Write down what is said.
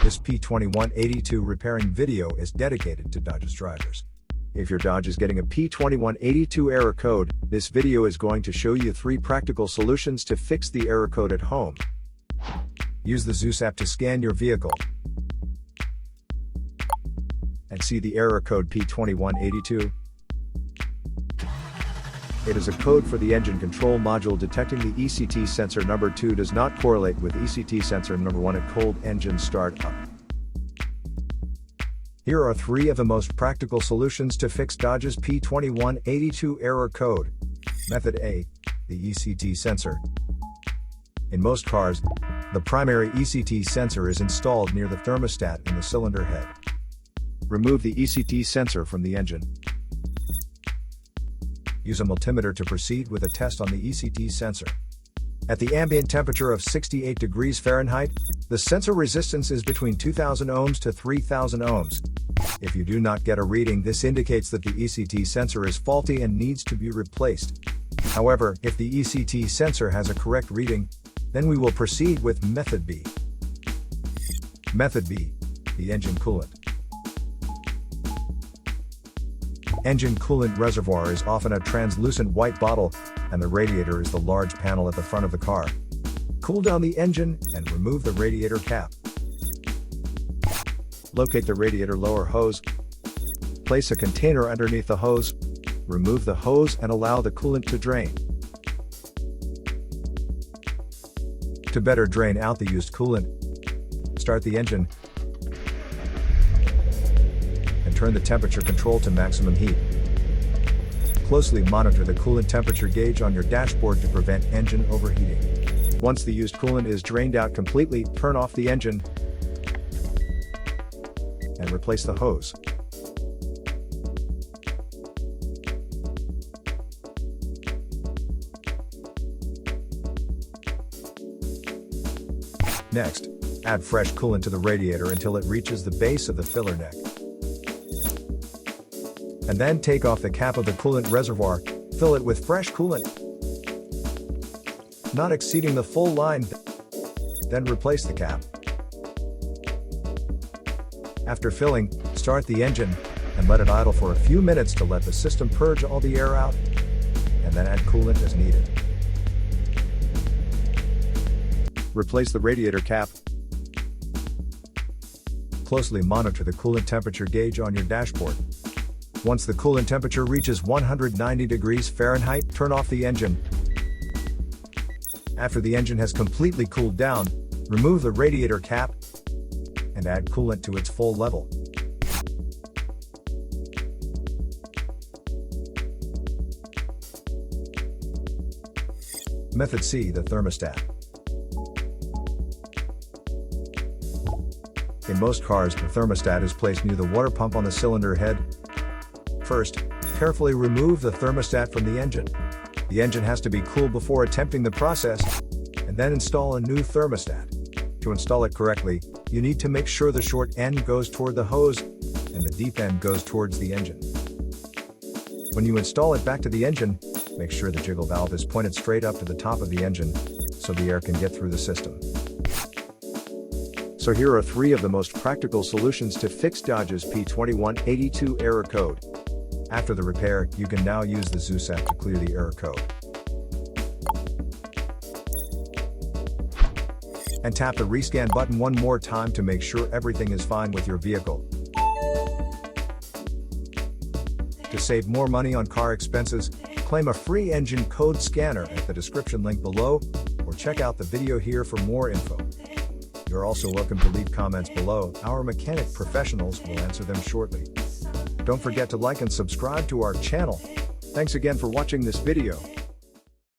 This P2182 repairing video is dedicated to Dodge's drivers. If your Dodge is getting a P2182 error code, this video is going to show you 3 practical solutions to fix the error code at home. Use the Zeus app to scan your vehicle and see the error code P2182. It is a code for the engine control module detecting the ECT sensor number 2 does not correlate with ECT sensor number 1 at cold engine start up. Here are 3 of the most practical solutions to fix Dodge's P2182 error code. Method A. The ECT sensor. In most cars, the primary ECT sensor is installed near the thermostat in the cylinder head. Remove the ECT sensor from the engine. Use a multimeter to proceed with a test on the ECT sensor. At the ambient temperature of 68 degrees Fahrenheit, the sensor resistance is between 2000 ohms to 3000 ohms. If you do not get a reading, this indicates that the ECT sensor is faulty and needs to be replaced. However, if the ECT sensor has a correct reading, then we will proceed with Method B. Method B. The engine coolant. Engine coolant reservoir is often a translucent white bottle, and the radiator is the large panel at the front of the car. Cool down the engine and remove the radiator cap. Locate the radiator lower hose. Place a container underneath the hose. Remove the hose and allow the coolant to drain. To better drain out the used coolant, start the engine and turn the temperature control to maximum heat. Closely monitor the coolant temperature gauge on your dashboard to prevent engine overheating. Once the used coolant is drained out completely, turn off the engine and replace the hose. Next, add fresh coolant to the radiator until it reaches the base of the filler neck. And then take off the cap of the coolant reservoir, fill it with fresh coolant, not exceeding the full line, then replace the cap. After filling, start the engine, and let it idle for a few minutes to let the system purge all the air out, and then add coolant as needed. Replace the radiator cap. Closely monitor the coolant temperature gauge on your dashboard. Once the coolant temperature reaches 190 degrees Fahrenheit, turn off the engine. After the engine has completely cooled down, remove the radiator cap and add coolant to its full level. Method C. The thermostat. In most cars, the thermostat is placed near the water pump on the cylinder head. First, carefully remove the thermostat from the engine. The engine has to be cool before attempting the process, and then install a new thermostat. To install it correctly, you need to make sure the short end goes toward the hose, and the deep end goes towards the engine. When you install it back to the engine, make sure the jiggle valve is pointed straight up to the top of the engine, so the air can get through the system. So here are 3 of the most practical solutions to fix Dodge's P2182 error code. After the repair, you can now use the Zeus app to clear the error code. And tap the rescan button one more time to make sure everything is fine with your vehicle. To save more money on car expenses, claim a free engine code scanner at the description link below, or check out the video here for more info. You're also welcome to leave comments below. Our mechanic professionals will answer them shortly. Don't forget to like and subscribe to our channel. Thanks again for watching this video.